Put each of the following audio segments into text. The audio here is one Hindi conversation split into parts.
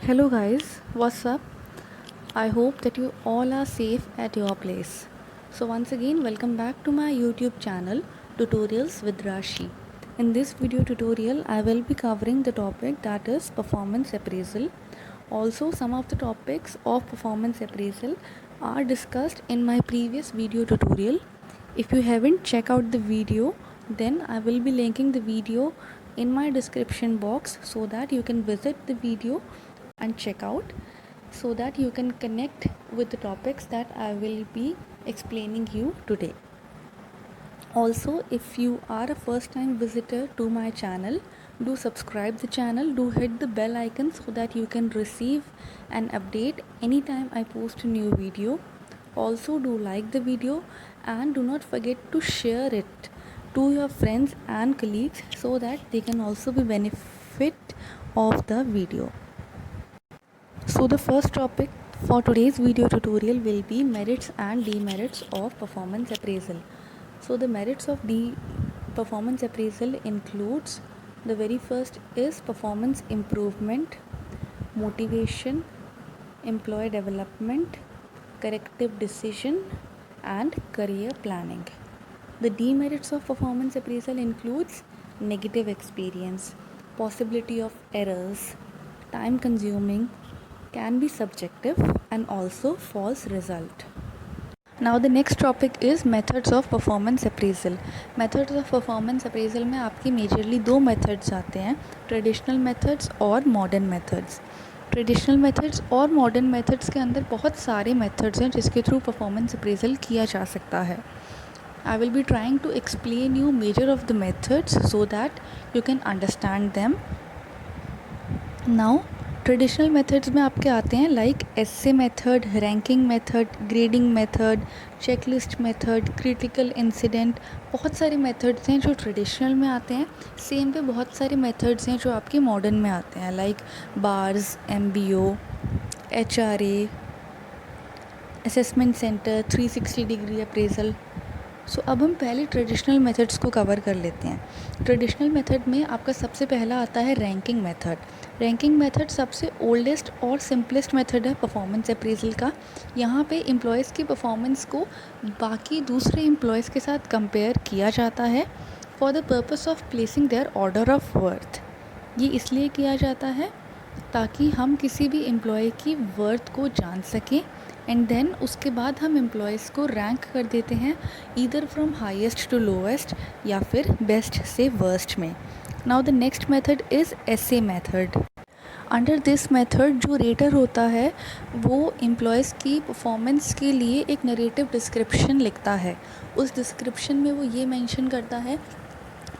Hello guys, what's up? I hope that you all are safe at your place. So once again, welcome back to my YouTube channel Tutorials with Rashi. In this video tutorial, I will be covering the topic that is performance appraisal. Also, some of the topics of performance appraisal are discussed in my previous video tutorial. If you haven't checked out the video, then I will be linking the video in my description box so that you can visit the video and check out, so that you can connect with the topics that I will be explaining you today. Also, if you are a first time visitor to my channel, do subscribe the channel, do hit the bell icon so that you can receive an update anytime I post a new video. Also, do like the video and do not forget to share it to your friends and colleagues so that they can also be benefit of the video. So the first topic for today's video tutorial will be merits and demerits of performance appraisal. So the merits of the performance appraisal includes, the very first is performance improvement, motivation, employee development, corrective decision and career planning. The demerits of performance appraisal includes negative experience, possibility of errors, time consuming, can be subjective and also false result. Now the next topic is methods of performance appraisal. Methods of performance appraisal में आपकी मेजरली दो मेथड्स आते हैं, ट्रेडिशनल मेथड्स और मॉडर्न मेथड्स. ट्रेडिशनल मेथड्स और मॉडर्न मेथड्स के अंदर बहुत सारे मेथड्स हैं जिसके थ्रू परफॉर्मेंस अप्रेजल किया जा सकता है. I will be trying to explain you major of the methods so that you can understand them. Now traditional methods में आपके आते हैं like essay method, ranking method, grading method, checklist method, critical incident. बहुत सारे मेथड्स हैं जो ट्रेडिशनल में आते हैं. सेम पे बहुत सारे मेथड्स हैं जो आपके मॉडर्न में आते हैं like BARS, MBO, HRA, assessment centre, 360 degree appraisal. So अब हम पहले ट्रेडिशनल मेथड्स को कवर कर लेते हैं. ट्रेडिशनल मेथड में आपका सबसे पहला आता है रैंकिंग मेथड. रैंकिंग मेथड सबसे ओल्डेस्ट और सिंपलेस्ट मेथड है परफॉर्मेंस अप्रेजल का. यहाँ पे एम्प्लॉयज़ की परफॉर्मेंस को बाकी दूसरे एम्प्लॉयज़ के साथ कंपेयर किया जाता है for the purpose of placing their order of worth. ये इसलिए किया जाता है ताकि हम किसी भी एम्प्लॉय की वर्थ को जान सकें एंड देन उसके बाद हम एम्प्लॉयज़ को रैंक कर देते हैं either from highest to lowest या फिर बेस्ट से वर्स्ट में. Now the next method is essay method. Under this method जो रेटर होता है वो एम्प्लॉयज़ की परफॉर्मेंस के लिए एक नरेटिव डिस्क्रिप्शन लिखता है. उस डिस्क्रिप्शन में वो ये मेंशन करता है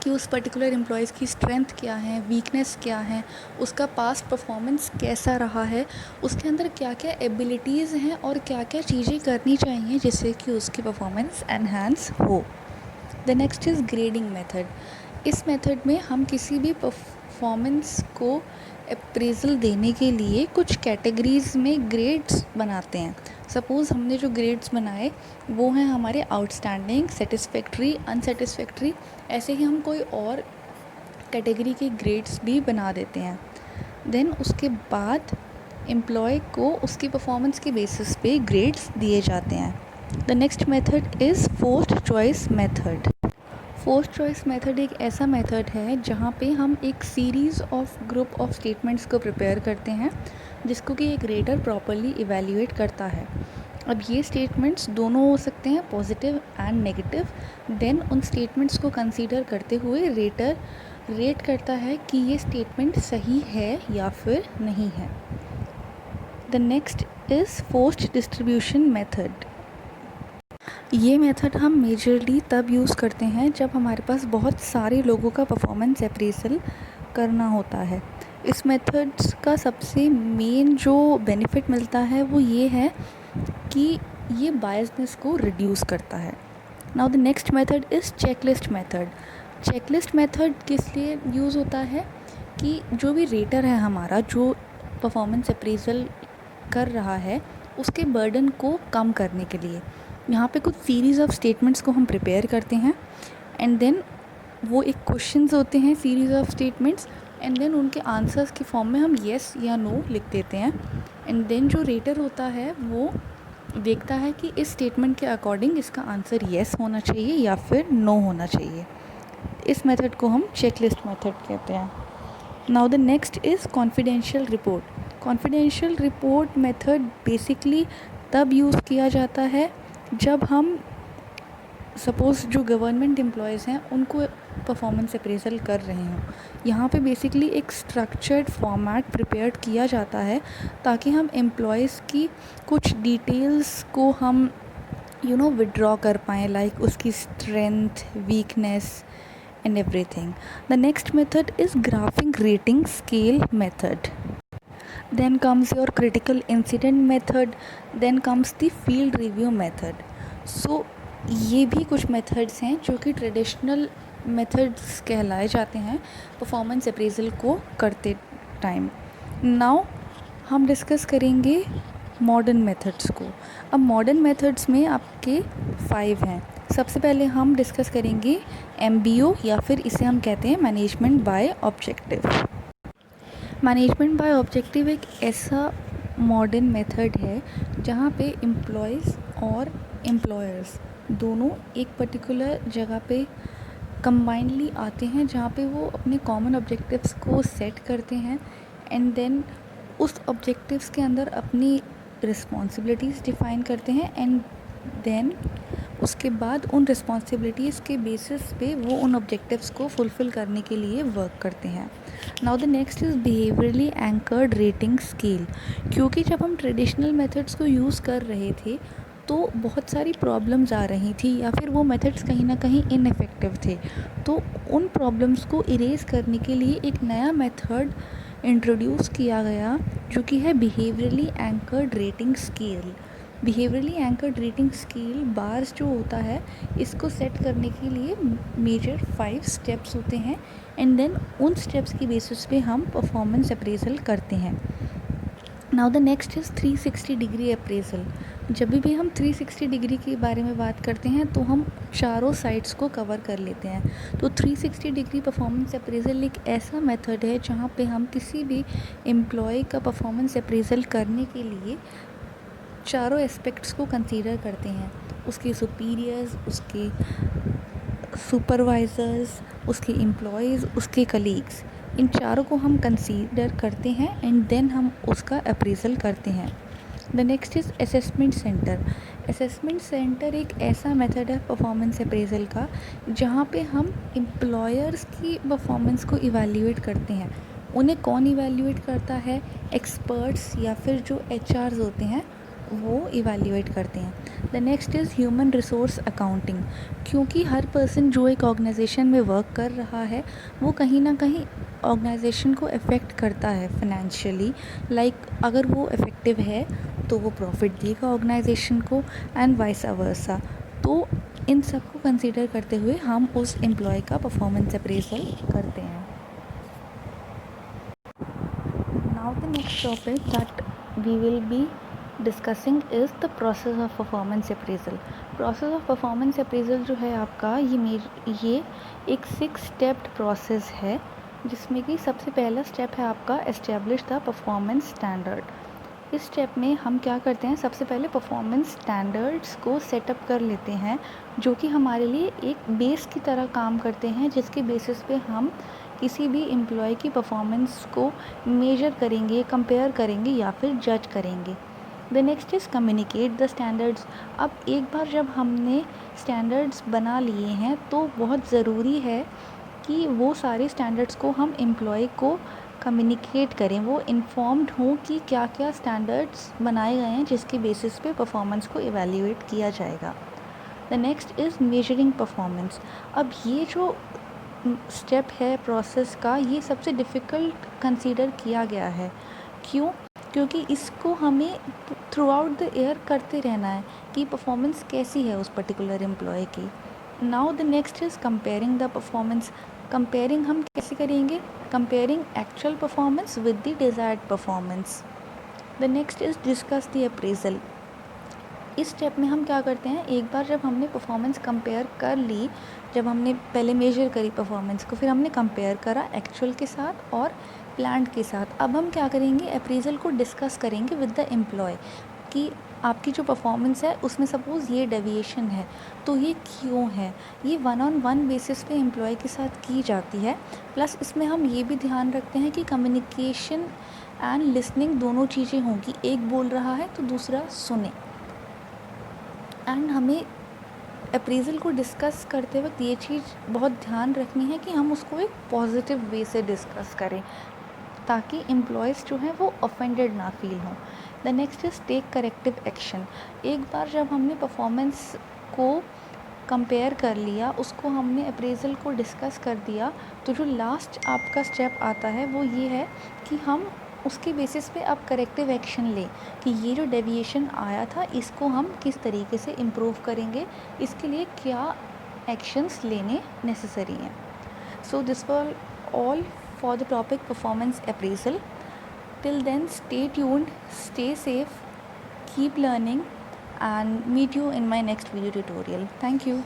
कि उस पर्टिकुलर एम्प्लॉयज़ की स्ट्रेंथ क्या है, वीकनेस क्या है, उसका पास्ट परफॉर्मेंस कैसा रहा है, उसके अंदर क्या क्या एबिलिटीज़ हैं और क्या क्या चीज़ें करनी चाहिए जिससे कि उसकी परफॉर्मेंस एनहांस हो. The next is grading method. इस मेथड में हम किसी भी परफॉर्मेंस को अप्रेजल देने के लिए कुछ कैटेगरीज़ में ग्रेड्स बनाते हैं. सपोज़ हमने जो ग्रेड्स बनाए वो हैं हमारे आउटस्टैंडिंग, सेटिस्फैक्ट्री, अनसेटिस्फैक्ट्री. ऐसे ही हम कोई और कैटेगरी के ग्रेड्स भी बना देते हैं. देन उसके बाद एम्प्लॉय को उसकी परफॉर्मेंस के बेसिस पे ग्रेड्स दिए जाते हैं. The next method is forced choice method. Forced choice method एक ऐसा मेथड है जहाँ पे हम एक series of group of statements को प्रिपेयर करते हैं जिसको कि एक रेटर प्रॉपरली इवैल्यूएट करता है. अब ये स्टेटमेंट्स दोनों हो सकते हैं, पॉजिटिव एंड नेगेटिव. देन उन स्टेटमेंट्स को कंसीडर करते हुए रेटर रेट करता है कि ये स्टेटमेंट सही है या फिर नहीं है. The next is forced distribution method. ये मेथड हम मेजरली तब यूज़ करते हैं जब हमारे पास बहुत सारे लोगों का परफॉर्मेंस अप्रेजल करना होता है. इस मेथड्स का सबसे मेन जो बेनिफिट मिलता है वो ये है कि ये बायसनेस को रिड्यूस करता है. Now the next method is checklist method. Checklist method किस लिए यूज़ होता है कि जो भी रेटर है हमारा, जो परफॉर्मेंस अप्रेजल कर रहा है, उसके बर्डन को कम करने के लिए यहाँ पे कुछ सीरीज़ ऑफ स्टेटमेंट्स को हम प्रिपेयर करते हैं एंड देन वो एक क्वेश्चंस होते हैं, series of statements, and then उनके आंसर्स की फॉर्म में हम येस या नो लिख देते हैं। एंड देन जो रेटर होता है वो देखता है कि इस स्टेटमेंट के अकॉर्डिंग इसका आंसर येस होना चाहिए या फिर नो होना चाहिए। इस मेथड को हम चेकलिस्ट मेथड कहते हैं। Now the next is confidential report. Confidential report method basically तब यूज़ किया जाता है जब हम सपोज़ जो गवर्नमेंट एम्प्लॉयज़ हैं उनको परफॉर्मेंस अप्रेजल कर रहे हों। यहाँ पे बेसिकली एक स्ट्रक्चर्ड फॉर्मेट प्रिपेयर किया जाता है ताकि हम एम्प्लॉयज़ की कुछ डिटेल्स को हम विड्रॉ कर पाएँ, लाइक उसकी strength, weakness and everything. The next method is graphing rating scale method. Then comes your critical incident method. Then comes the field review method. So ये भी कुछ मेथड्स हैं जो कि ट्रेडिशनल मेथड्स कहलाए जाते हैं परफॉर्मेंस अप्रेजल को करते टाइम। नाउ हम डिस्कस करेंगे मॉडर्न मेथड्स को। अब मॉडर्न मेथड्स में आपके 5 हैं। सबसे पहले हम डिस्कस करेंगे MBO या फिर इसे हम कहते हैं management by objective. Management by objective एक ऐसा मॉडर्न मेथड है जहाँ पे एम्प्लॉयज़ और एम्प्लॉयर्स दोनों एक पर्टिकुलर जगह पे कंबाइनली आते हैं जहाँ पे वो अपने कॉमन ऑब्जेक्टिव्स को सेट करते हैं एंड देन उस ऑब्जेक्टिव्स के अंदर अपनी रिस्पॉन्सिबिलिटीज़ डिफ़ाइन करते हैं एंड देन उसके बाद उन रिस्पॉन्सिबिलिटीज़ के बेसिस पे वो उन ऑब्जेक्टिव्स को फुलफ़िल करने के लिए वर्क करते हैं। Now the next is behaviourally anchored rating scale. क्योंकि जब हम ट्रेडिशनल मेथड्स को यूज़ कर रहे थे तो बहुत सारी प्रॉब्लम्स आ रही थी या फिर वो मेथड्स कहीं ना कहीं इनफेक्टिव थे, तो उन प्रॉब्लम्स को इरेज करने के लिए एक नया मेथड इंट्रोड्यूस किया गया जो कि है behaviourally anchored rating scale. Behaviourally anchored rating scale bars जो होता है इसको सेट करने के लिए मेजर 5 स्टेप्स होते हैं एंड देन उन स्टेप्स की बेसिस पे हम परफॉर्मेंस अप्रेजल करते हैं। Now the next is 360 degree appraisal. जब भी हम 360 डिग्री के बारे में बात करते हैं तो हम चारों साइड्स को कवर कर लेते हैं। तो 360 डिग्री परफॉर्मेंस अप्रेजल एक ऐसा मेथड है जहाँ पे हम किसी भी एम्प्लॉय का परफॉर्मेंस अप्रेजल करने के लिए चारों एस्पेक्ट्स को कंसीडर करते हैं, उसके सुपीरियर्स, उसके सुपरवाइज़र्स, उसके एम्प्लॉयज़, उसके कलीग्स, इन चारों को हम कंसीडर करते हैं एंड देन हम उसका अप्रेजल करते हैं। The next is assessment centre. Assessment centre एक ऐसा मेथड है परफॉर्मेंस अप्रेजल का जहाँ पे हम एम्प्लॉयर्स की परफॉर्मेंस को इवैल्यूएट करते हैं। उन्हें कौन इवैल्यूएट करता है? एक्सपर्ट्स या फिर जो HRs होते हैं वो इवैल्यूएट करते हैं। The next is human resource accounting. क्योंकि हर पर्सन जो एक ऑर्गेनाइजेशन में वर्क कर रहा है वो कहीं ना कहीं ऑर्गेनाइजेशन को अफेक्ट करता है फाइनेंशियली, लाइक अगर वो इफ़ेक्टिव है तो वो प्रॉफिट देगा ऑर्गेनाइजेशन को एंड वाइस वर्सा। तो इन सब को कंसीडर करते हुए हम उस एम्प्लॉय का परफॉर्मेंस अप्रेजल करते हैं। Now the next topic that we will be discussing is the process of performance appraisal. Process of performance appraisal जो है आपका ये एक 6 स्टेप्ड प्रोसेस है जिसमें कि सबसे पहला स्टेप है आपका एस्टेब्लिश द परफॉर्मेंस स्टैंडर्ड। इस स्टेप में हम क्या करते हैं, सबसे पहले परफॉर्मेंस स्टैंडर्ड्स को सेटअप कर लेते हैं जो कि हमारे लिए एक बेस की तरह काम करते हैं, जिसके बेसिस पे हम किसी भी एम्प्लॉय की परफॉर्मेंस को मेजर करेंगे, कंपेयर करेंगे या फिर जज करेंगे। The next is communicate the standards. अब एक बार जब हमने स्टैंडर्ड्स बना लिए हैं तो बहुत ज़रूरी है कि वो सारे स्टैंडर्ड्स को हम एम्प्लॉय को कम्युनिकेट करें, वो इन्फॉर्म्ड हों कि क्या क्या स्टैंडर्ड्स बनाए गए हैं जिसके बेसिस पे परफॉर्मेंस को इवैल्यूएट किया जाएगा। The next is measuring performance. अब ये जो स्टेप है प्रोसेस का, ये सबसे डिफ़िकल्ट कंसीडर किया गया है। क्यों? क्योंकि इसको हमें थ्रू आउट द ईयर करते रहना है कि परफॉर्मेंस कैसी है उस पर्टिकुलर एम्प्लॉय की। Now the next is comparing the performance. Comparing हम कैसे करेंगे? Comparing actual performance with the desired performance. The next is discuss the appraisal. इस स्टेप में हम क्या करते हैं, एक बार जब हमने परफॉर्मेंस कंपेयर कर ली, जब हमने पहले मेजर करी परफॉर्मेंस को, फिर हमने कंपेयर करा एक्चुअल के साथ और प्लान्ड के साथ, अब हम क्या करेंगे, अप्रेजल को डिस्कस करेंगे विद द एम्प्लॉय कि आपकी जो परफॉर्मेंस है उसमें सपोज़ ये डेविएशन है तो ये क्यों है। ये 1-on-1 बेसिस पे एम्प्लॉय के साथ की जाती है। प्लस इसमें हम ये भी ध्यान रखते हैं कि कम्युनिकेशन एंड लिसनिंग दोनों चीज़ें होंगी, एक बोल रहा है तो दूसरा सुने। एंड हमें अप्रेज़ल को डिस्कस करते वक्त ये चीज़ बहुत ध्यान रखनी है कि हम उसको एक पॉजिटिव वे से डिस्कस करें ताकि एम्प्लॉयज़ जो हैं वो ऑफेंडेड ना फील हों। The next is take corrective action. एक बार जब हमने परफॉर्मेंस को कंपेयर कर लिया, उसको हमने अप्रेज़ल को डिस्कस कर दिया, तो जो लास्ट आपका स्टेप आता है वो ये है कि हम उसके बेसिस पे आप करेक्टिव एक्शन लें कि ये जो डेविएशन आया था इसको हम किस तरीके से इम्प्रूव करेंगे, इसके लिए क्या एक्शंस लेने नेसेसरी हैं। So this were all for the topic performance appraisal. Till then, stay tuned, stay safe, keep learning, and meet you in my next video tutorial. Thank you.